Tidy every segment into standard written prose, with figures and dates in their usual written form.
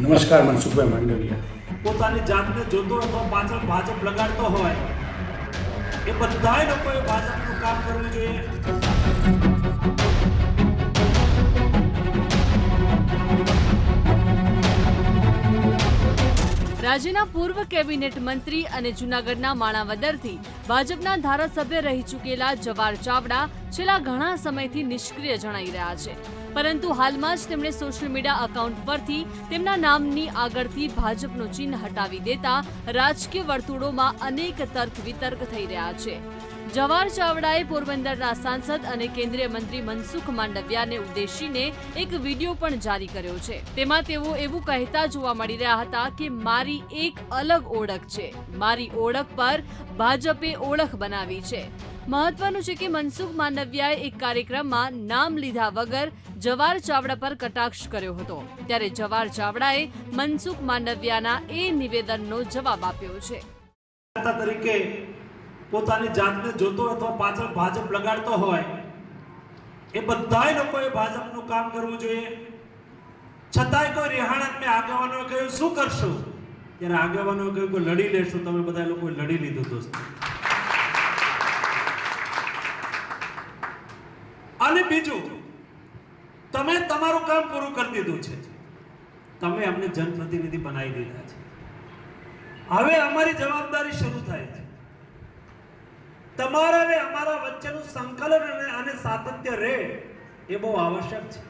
નમસ્કાર, મનસુખભાઈ માંડવિયા. પોતાની જાતને જોતો અથવા પાછળ ભાજપ લગાડતો હોય એ બધાય લોકોએ ભાજપનું કામ કરવું જોઈએ. રાજ્યના પૂર્વ કેબિનેટ મંત્રી અને જૂનાગઢના માણાવદરથી ભાજપના ધારાસભ્ય રહી ચૂકેલા જવાહર ચાવડા છેલ્લા ઘણા સમયથી નિષ્ક્રિય જણાઈ રહ્યા છે, પરંતુ હાલમાં જ તેમણે સોશિયલ મીડિયા એકાઉન્ટ પરથી તેમના નામની આગળથી ભાજપનું ચિહ્ન હટાવી દેતા રાજકીય વર્તુળોમાં અનેક તર્ક વિતર્ક થઈ રહ્યા છે. જવાહર ચાવડાએ પોરબંદરના સાંસદ અને કેન્દ્રીય મંત્રી મનસુખ માંડવિયાને ઉદ્દેશીને એક વિડીયો પણ જારી કર્યો છે. તેમાં તેઓ એવું કહેતા જોવા મળી રહ્યા હતા કે મારી એક અલગ ઓળખ છે, મારી ઓળખ પર ભાજપે ઓળખ બનાવી છે. મહત્વનું છે કે મનસુખ માંડવિયાએ એક કાર્યક્રમમાં નામ લીધા વગર જવાહર ચાવડા પર કટાક્ષ કર્યો હતો, ત્યારે જવાહર ચાવડાએ મનસુખ માંડવિયાના એ નિવેદનનો જવાબ આપ્યો છે. તરીકે પોતાની જાતને જોતો અથવા પાછળ ભાજપ લગાડતો હોય એ બધાય લોકોએ ભાજપનું કામ કરવું જોઈએ. છતાંય કોઈ રેહાણા મેં આગેવાનોએ કહ્યું શું કરશું, ત્યારે આગેવાનોએ કહ્યું કે લડી લેશું. તમે બધા લોકોએ લડી લીધું દોસ્તો. અને બીજું, તમે તમારું કામ પૂરું કરી દીધું છે, તમે અમને જનપ્રતિનિધિ બનાવી દીધા છે. હવે અમારી જવાબદારી શરૂ થાય છે. તમારા અને અમારા વચ્ચેનું સંકલન અને સાતત્ય રહે એ બહુ આવશ્યક છે.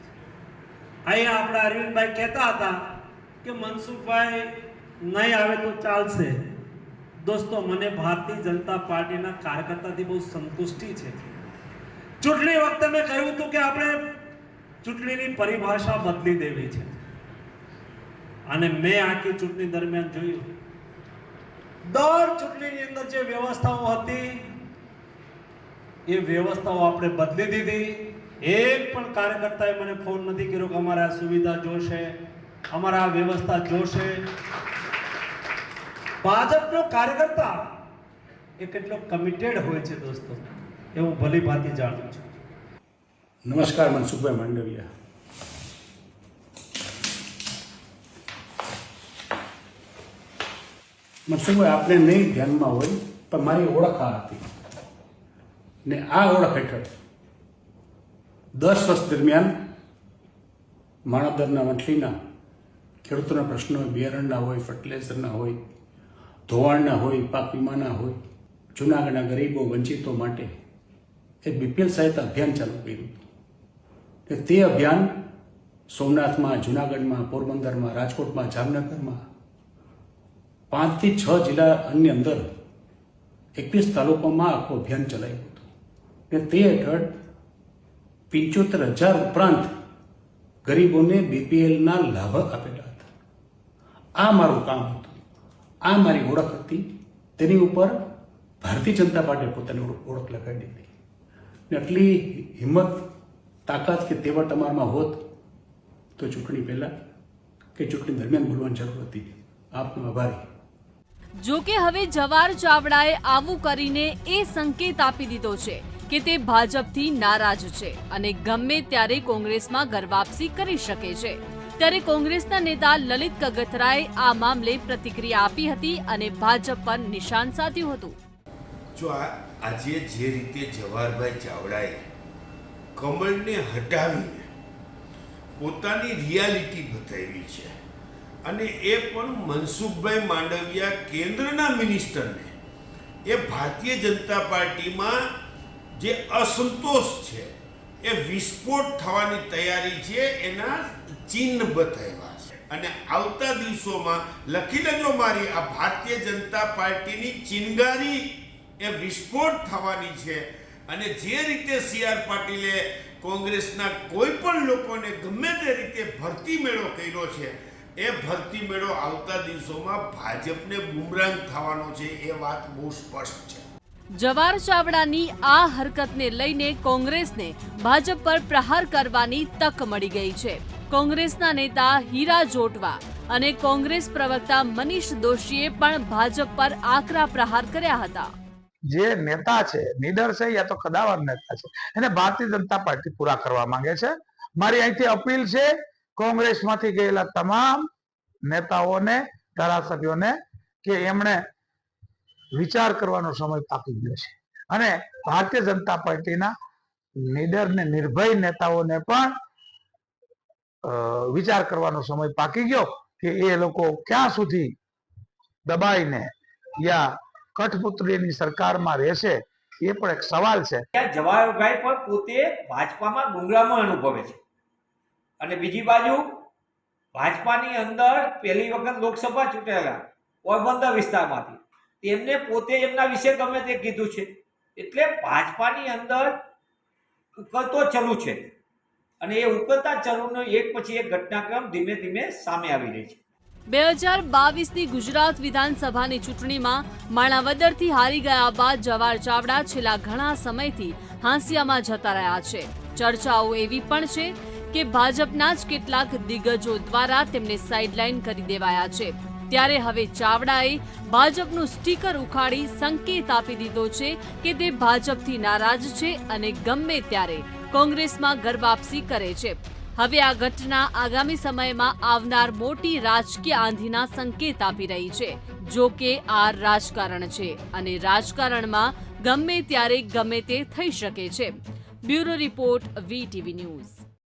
અહીંયા આપણા અરવિંદભાઈ કહેતા હતા કે મનસુખભાઈ નહીં આવે તો ચાલશે. દોસ્તો, મને ભારતીય જનતા પાર્ટીના કાર્યકર્તાથી બહુ સંતુષ્ટિ છે. ચૂંટણી વખતે મેં કહ્યું હતું કે આપણે ચૂંટણીની પરિભાષા બદલી દેવી છે, અને મેં આખી ચૂંટણી દરમિયાન જોયું દર ચૂંટણીની અંદર જે વ્યવસ્થાઓ હતી એ વ્યવસ્થાઓ આપણે બદલી દીધી. એક પણ કાર્યકર્તાએ મને ફોન નથી કર્યો કે અમારે આ સુવિધા જોશે, અમારે આ વ્યવસ્થા જોશે. ભાજપનો કાર્યકર્તા એ કેટલો કમિટેડ હોય છે દોસ્તો, એ હું ભલી ભાંતિ જાણું છું. નમસ્કાર, મનસુખભાઈ માંડવિયા. મનસુખભાઈ, આપને નહીં ધ્યાનમાં હોય પણ મારી ઓળખ આ હતી, ને આ ઓળખ હેઠળ 10 વર્ષ દરમિયાન માણાવદરના વંથલીના ખેડૂતોના પ્રશ્નો બિયારણના હોય, ફર્ટિલાઇઝરના હોય, ધોવાણના હોય, પાક વીમાના હોય, જૂનાગઢના ગરીબો વંચિતો માટે એક બીપીએલ સહાયતા અભિયાન ચાલુ કર્યું હતું. તે અભિયાન સોમનાથમાં, જૂનાગઢમાં, પોરબંદરમાં, રાજકોટમાં, જામનગરમાં 5 થી 6 જિલ્લાની અંદર 21 તાલુકામાં આખું અભિયાન ચલાવ્યું હતું. ને તે હેઠળ 75,000 ઉપરાંત ગરીબોને બીપીએલના લાભ આપેલા હતા. આ મારું કામ હતું, આ મારી ઓળખ હતી. તેની ઉપર ભારતીય જનતા પાર્ટીએ પોતાની ઓળખ લગાડી દીધી. ને આટલી હિંમત, તાકાત કે તેવડ તમારામાં હોત તો ચૂંટણી પહેલાં કે ચૂંટણી દરમિયાન બોલવાની જરૂર હતી. આપનો આભારી. જો કે હવે જવાહર ચાવડાએ આવું કરીને એ સંકેત આપી દીધો છે કે તે ભાજપથી નારાજ છે અને ગમે ત્યારે કોંગ્રેસમાં ઘરવાપસી કરી શકે છે. ત્યારે કોંગ્રેસના નેતા લલિત કગથરાએ આ મામલે પ્રતિક્રિયા આપી હતી અને ભાજપ પર નિશાન સાધ્યું હતું. જો આજે જે રીતે જવાહરભાઈ ચાવડાએ કમળને હટાવીને પોતાની રિયાલિટી બતાવી છે, અને એ પણ મનસુખભાઈ માંડવિયા કેન્દ્રના મિનિસ્ટરને એ ભારતીય જનતા પાર્ટીમાં જે અસંતોષ છે, એ વિસ્ફોટ થવાની તૈયારી છે, એના ચિહ્ન બતાવ્યા છે. અને આવતા દિવસોમાં લખી લેજો, મારી આ ભારતીય જનતા પાર્ટીની ચિનગારી એ વિસ્ફોટ થવાની છે. અને જે રીતે સી.આર. પાટીલે કોંગ્રેસના કોઈ પણ લોકોને ગમે તે રીતે ભરતી મેળો કર્યો છે, એ ભરતી મેળો આવતા દિવસોમાં ભાજપને બુમરાંગ થવાનો છે, એ વાત બહુ સ્પષ્ટ છે. જવાહર ચાવડાની આ હરકતને લઈને કોંગ્રેસને ભાજપ પર પ્રહાર કરવાની તક મળી ગઈ છે. કોંગ્રેસના નેતા હીરા જોટવા અને કોંગ્રેસ પ્રવક્તા મનીષ દોશીએ પણ ભાજપ પર આકરા પ્રહાર કર્યા હતા. જે નેતા છે, નીડર છે, યા તો કદાવર નેતા છે, એને ભારતીય જનતા પાર્ટી પૂરા કરવા માંગે છે. મારી અહીંથી અપીલ છે, કોંગ્રેસમાંથી ગયેલા તમામ નેતાઓને, ધારાસભ્યોને કે એમણે વિચાર કરવાનો સમય પાકી ગયો છે અને ભારતીય જનતા પાર્ટીના નીડર ને નિર્ભય નેતાઓને પણ વિચાર કરવાનો સમય પાકી ગયો કે એ લોકો ક્યાં સુધી દબાઈને યા કઠપુતળીની સરકારમાં રહેશે, એ પણ એક સવાલ છે. જવાહરભાઈ પણ પોતે ભાજપામાં ગુંગળામણ અનુભવે છે અને બીજી બાજુ ભાજપાની અંદર પહેલી વખત લોકસભા ચૂંટાયેલા પોરબંદર વિસ્તારમાંથી તેમને પોતે એમના વિશે ગમે તે કીધું છે. એટલે ભાજપાની અંદર ઉકળતો ચરુ છે અને એ ઉકળતા ચરુનો એક પછી એક ઘટનાક્રમ ધીમે ધીમે સામે આવી રહી છે. 2022ની ગુજરાત વિધાનસભાની ચૂંટણીમાં માણાવદરથી હારી ગયા બાદ જવાહર ચાવડા છેલ્લા ઘણા સમયથી હાંસિયામાં જતા રહ્યા છે. ચર્ચાઓ એવી પણ છે કે ભાજપના જ કેટલાક દિગ્ગજો દ્વારા તેમને સાઇડલાઇન કરી દેવાયા છે. ત્યારે હવે ચાવડાએ ભાજપનું સ્ટીકર ઉખાડી સંકેત આપી દીધો છે કે તે ભાજપથી નારાજ છે અને ગમે ત્યારે કોંગ્રેસમાં ઘરવાપસી કરે છે. હવે આ ઘટના આગામી સમયમાં આવનાર મોટી રાજકીય આંધીના સંકેત આપી રહી છે. જો કે આ રાજકારણ છે અને રાજકારણમાં ગમે ત્યારે ગમે તે થઈ શકે છે. Bureau report, VTV news.